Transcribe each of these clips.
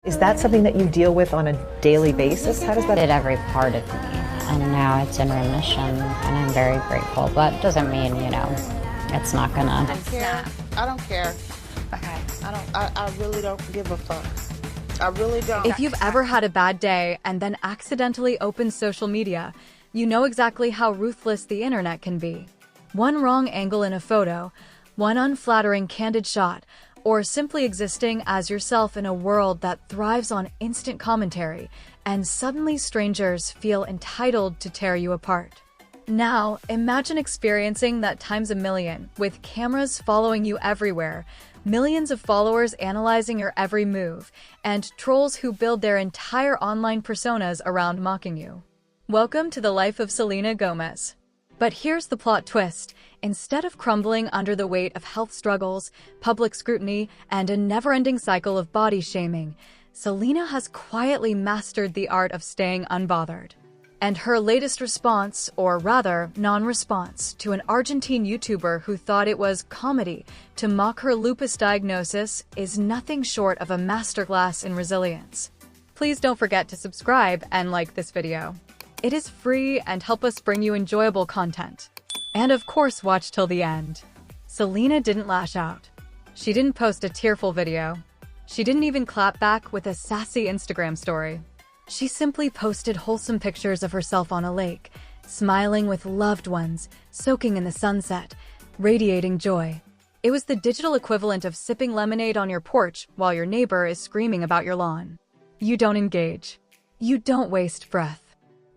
Is that something that you deal with on a daily basis? How does that? Did every part of me, and now it's in remission, and I'm very grateful. But it doesn't mean, it's not gonna. I don't care. I don't care. Okay. I really don't give a fuck. I really don't. If you've ever had a bad day and then accidentally opened social media, you know exactly how ruthless the internet can be. One wrong angle in a photo, one unflattering candid shot, or simply existing as yourself in a world that thrives on instant commentary, and suddenly strangers feel entitled to tear you apart. Now, imagine experiencing that times a million, with cameras following you everywhere, millions of followers analyzing your every move, and trolls who build their entire online personas around mocking you. Welcome to the life of Selena Gomez. But here's the plot twist. Instead of crumbling under the weight of health struggles, public scrutiny, and a never-ending cycle of body shaming, Selena has quietly mastered the art of staying unbothered. And her latest response, or rather, non-response, to an Argentine YouTuber who thought it was comedy to mock her lupus diagnosis is nothing short of a masterclass in resilience. Please don't forget to subscribe and like this video. It is free and help us bring you enjoyable content. And of course, watch till the end. Selena didn't lash out. She didn't post a tearful video. She didn't even clap back with a sassy Instagram story. She simply posted wholesome pictures of herself on a lake, smiling with loved ones, soaking in the sunset, radiating joy. It was the digital equivalent of sipping lemonade on your porch while your neighbor is screaming about your lawn. You don't engage. You don't waste breath.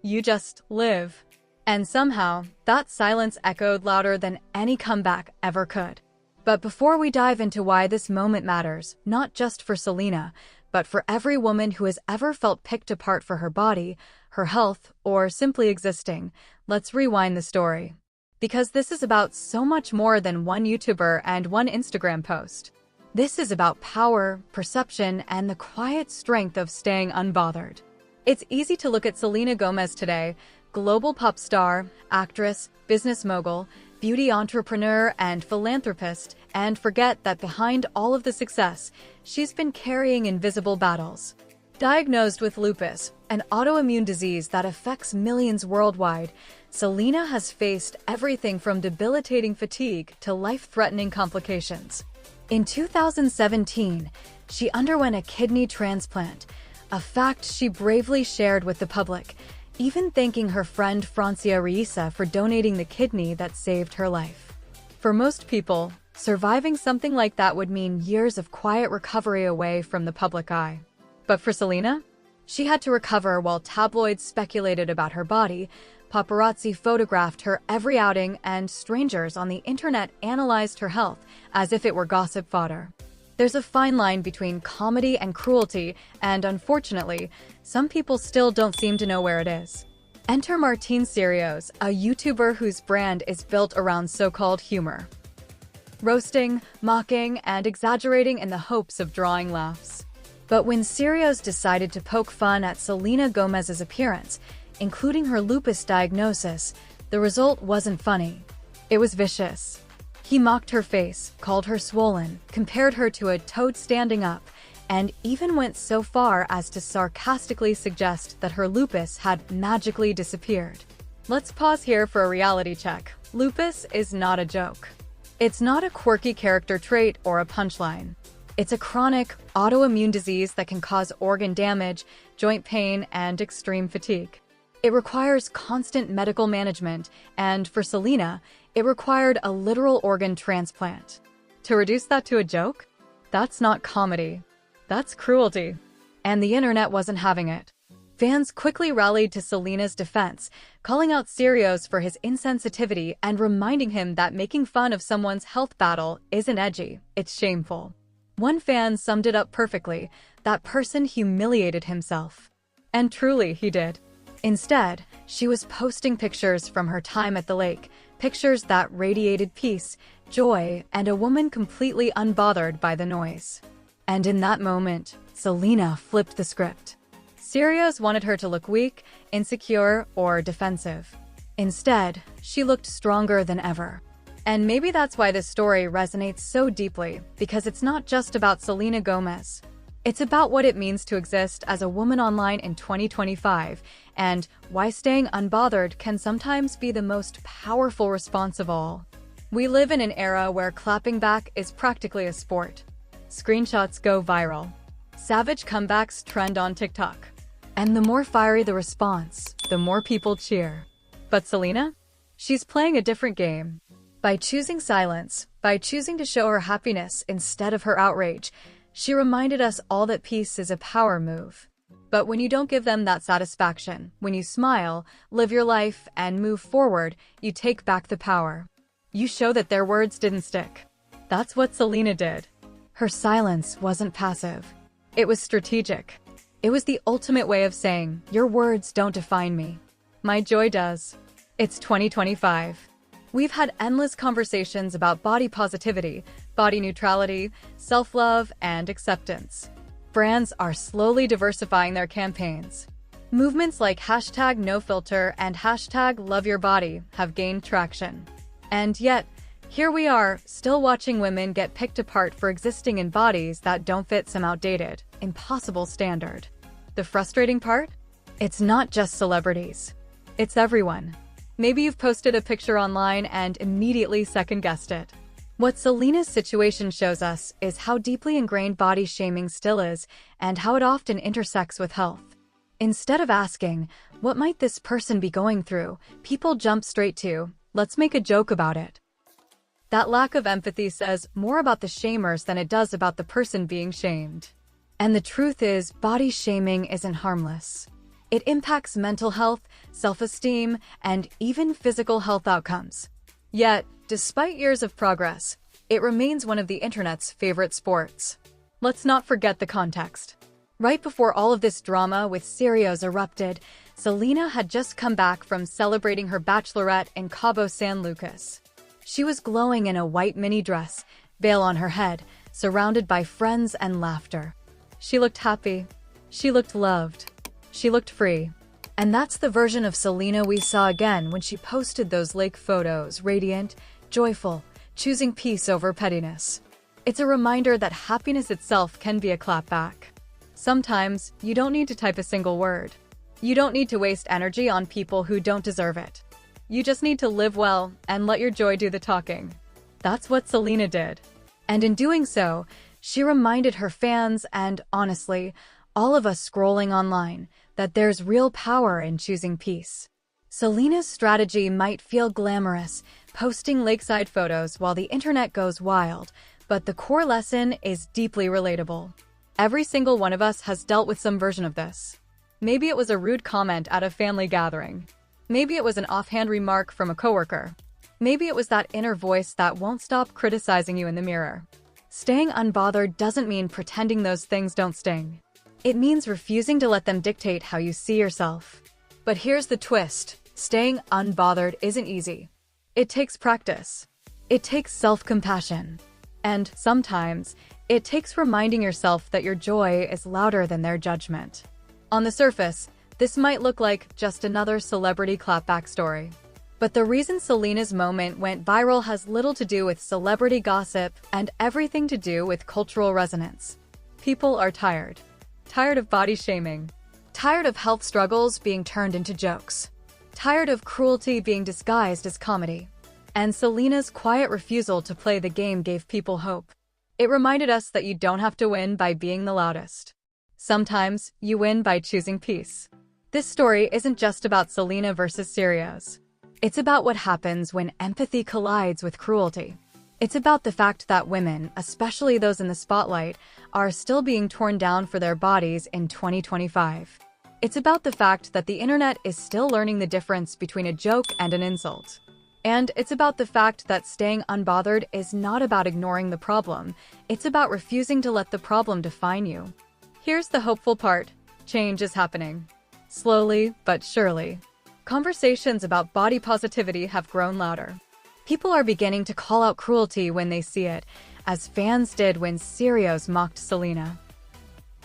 You just live. And somehow, that silence echoed louder than any comeback ever could. But before we dive into why this moment matters, not just for Selena, but for every woman who has ever felt picked apart for her body, her health, or simply existing, let's rewind the story. Because this is about so much more than one YouTuber and one Instagram post. This is about power, perception, and the quiet strength of staying unbothered. It's easy to look at Selena Gomez today, global pop star, actress, business mogul, beauty entrepreneur, and philanthropist, and forget that behind all of the success, she's been carrying invisible battles. Diagnosed with lupus, an autoimmune disease that affects millions worldwide, Selena has faced everything from debilitating fatigue to life-threatening complications. In 2017, she underwent a kidney transplant, a fact she bravely shared with the public, even thanking her friend Francia Riisa for donating the kidney that saved her life. For most people, surviving something like that would mean years of quiet recovery away from the public eye. But for Selena, she had to recover while tabloids speculated about her body, paparazzi photographed her every outing, and strangers on the internet analyzed her health as if it were gossip fodder. There's a fine line between comedy and cruelty, and unfortunately, some people still don't seem to know where it is. Enter Martin Serio, a YouTuber whose brand is built around so-called humor. Roasting, mocking, and exaggerating in the hopes of drawing laughs. But when Serio decided to poke fun at Selena Gomez's appearance, including her lupus diagnosis, the result wasn't funny. It was vicious. He mocked her face, called her swollen, compared her to a toad standing up, and even went so far as to sarcastically suggest that her lupus had magically disappeared. Let's pause here for a reality check. Lupus is not a joke. It's not a quirky character trait or a punchline. It's a chronic, autoimmune disease that can cause organ damage, joint pain, and extreme fatigue. It requires constant medical management, and for Selena, it required a literal organ transplant. To reduce that to a joke? That's not comedy. That's cruelty. And the internet wasn't having it. Fans quickly rallied to Selena's defense, calling out Serio for his insensitivity and reminding him that making fun of someone's health battle isn't edgy, it's shameful. One fan summed it up perfectly: that person humiliated himself. And truly, he did. Instead, she was posting pictures from her time at the lake, pictures that radiated peace, joy, and a woman completely unbothered by the noise. And in that moment, Selena flipped the script. Serio wanted her to look weak, insecure, or defensive. Instead, she looked stronger than ever. And maybe that's why this story resonates so deeply, because it's not just about Selena Gomez. It's about what it means to exist as a woman online in 2025 and why staying unbothered can sometimes be the most powerful response of all. We live in an era where clapping back is practically a sport. Screenshots go viral. Savage comebacks trend on TikTok. And the more fiery the response, the more people cheer. But Selena? She's playing a different game. By choosing silence, by choosing to show her happiness instead of her outrage, she reminded us all that peace is a power move. But when you don't give them that satisfaction, when you smile, live your life, and move forward, you take back the power. You show that their words didn't stick. That's what Selena did. Her silence wasn't passive. It was strategic. It was the ultimate way of saying, your words don't define me. My joy does. It's 2025. We've had endless conversations about body positivity, body neutrality, self-love, and acceptance. Brands are slowly diversifying their campaigns. Movements like #NoFilter and #LoveYourBody have gained traction. And yet, here we are, still watching women get picked apart for existing in bodies that don't fit some outdated, impossible standard. The frustrating part? It's not just celebrities. It's everyone. Maybe you've posted a picture online and immediately second-guessed it. What Selena's situation shows us is how deeply ingrained body shaming still is and how it often intersects with health. Instead of asking, what might this person be going through, people jump straight to, let's make a joke about it. That lack of empathy says more about the shamers than it does about the person being shamed. And the truth is, body shaming isn't harmless. It impacts mental health, self-esteem, and even physical health outcomes. Yet, despite years of progress, it remains one of the internet's favorite sports. Let's not forget the context. Right before all of this drama with Serios erupted, Selena had just come back from celebrating her bachelorette in Cabo San Lucas. She was glowing in a white mini dress, veil on her head, surrounded by friends and laughter. She looked happy. She looked loved. She looked free. And that's the version of Selena we saw again when she posted those lake photos, radiant, joyful, choosing peace over pettiness. It's a reminder that happiness itself can be a clapback. Sometimes, you don't need to type a single word. You don't need to waste energy on people who don't deserve it. You just need to live well and let your joy do the talking. That's what Selena did. And in doing so, she reminded her fans and, honestly, all of us scrolling online, that there's real power in choosing peace. Selena's strategy might feel glamorous, posting lakeside photos while the internet goes wild, but the core lesson is deeply relatable. Every single one of us has dealt with some version of this. Maybe it was a rude comment at a family gathering. Maybe it was an offhand remark from a coworker. Maybe it was that inner voice that won't stop criticizing you in the mirror. Staying unbothered doesn't mean pretending those things don't sting. It means refusing to let them dictate how you see yourself. But here's the twist. Staying unbothered isn't easy. It takes practice. It takes self-compassion. And sometimes, it takes reminding yourself that your joy is louder than their judgment. On the surface, this might look like just another celebrity clapback story. But the reason Selena's moment went viral has little to do with celebrity gossip and everything to do with cultural resonance. People are tired. Tired of body shaming. Tired of health struggles being turned into jokes. Tired of cruelty being disguised as comedy. And Selena's quiet refusal to play the game gave people hope. It reminded us that you don't have to win by being the loudest. Sometimes, you win by choosing peace. This story isn't just about Selena versus Serios. It's about what happens when empathy collides with cruelty. It's about the fact that women, especially those in the spotlight, are still being torn down for their bodies in 2025. It's about the fact that the internet is still learning the difference between a joke and an insult. And it's about the fact that staying unbothered is not about ignoring the problem. It's about refusing to let the problem define you. Here's the hopeful part. Change is happening. Slowly, but surely. Conversations about body positivity have grown louder. People are beginning to call out cruelty when they see it, as fans did when Serios mocked Selena.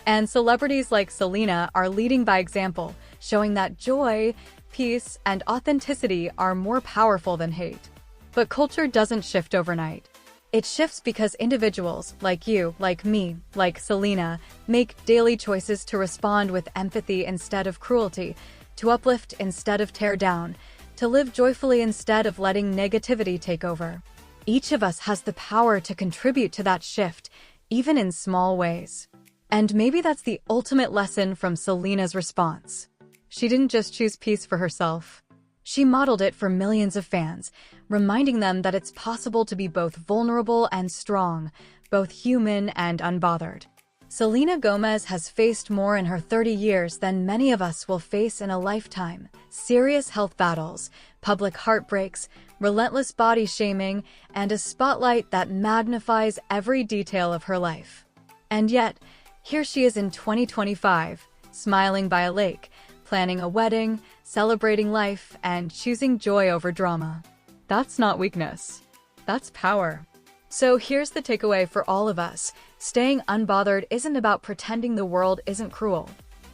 And celebrities like Selena are leading by example, showing that joy, peace, and authenticity are more powerful than hate. But culture doesn't shift overnight. It shifts because individuals, like you, like me, like Selena, make daily choices to respond with empathy instead of cruelty, to uplift instead of tear down, to live joyfully instead of letting negativity take over. Each of us has the power to contribute to that shift, even in small ways. And maybe that's the ultimate lesson from Selena's response. She didn't just choose peace for herself. She modeled it for millions of fans, reminding them that it's possible to be both vulnerable and strong, both human and unbothered. Selena Gomez has faced more in her 30 years than many of us will face in a lifetime. Serious health battles, public heartbreaks, relentless body shaming, and a spotlight that magnifies every detail of her life. And yet, here she is in 2025, smiling by a lake, planning a wedding, celebrating life, and choosing joy over drama. That's not weakness. That's power. So here's the takeaway for all of us. Staying unbothered isn't about pretending the world isn't cruel.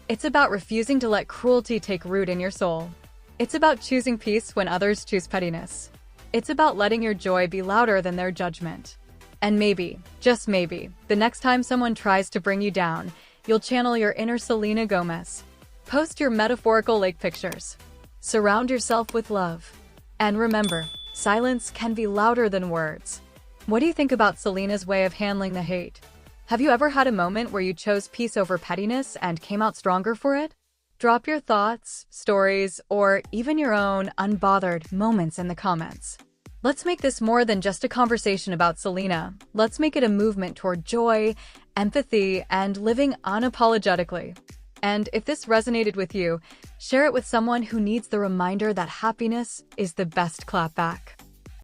It's about refusing to let cruelty take root in your soul. It's about choosing peace when others choose pettiness. It's about letting your joy be louder than their judgment. And maybe, just maybe, the next time someone tries to bring you down, you'll channel your inner Selena Gomez. Post your metaphorical lake pictures. Surround yourself with love. And remember, silence can be louder than words. What do you think about Selena's way of handling the hate? Have you ever had a moment where you chose peace over pettiness and came out stronger for it? Drop your thoughts, stories, or even your own unbothered moments in the comments. Let's make this more than just a conversation about Selena. Let's make it a movement toward joy, empathy, and living unapologetically. And if this resonated with you, share it with someone who needs the reminder that happiness is the best clapback.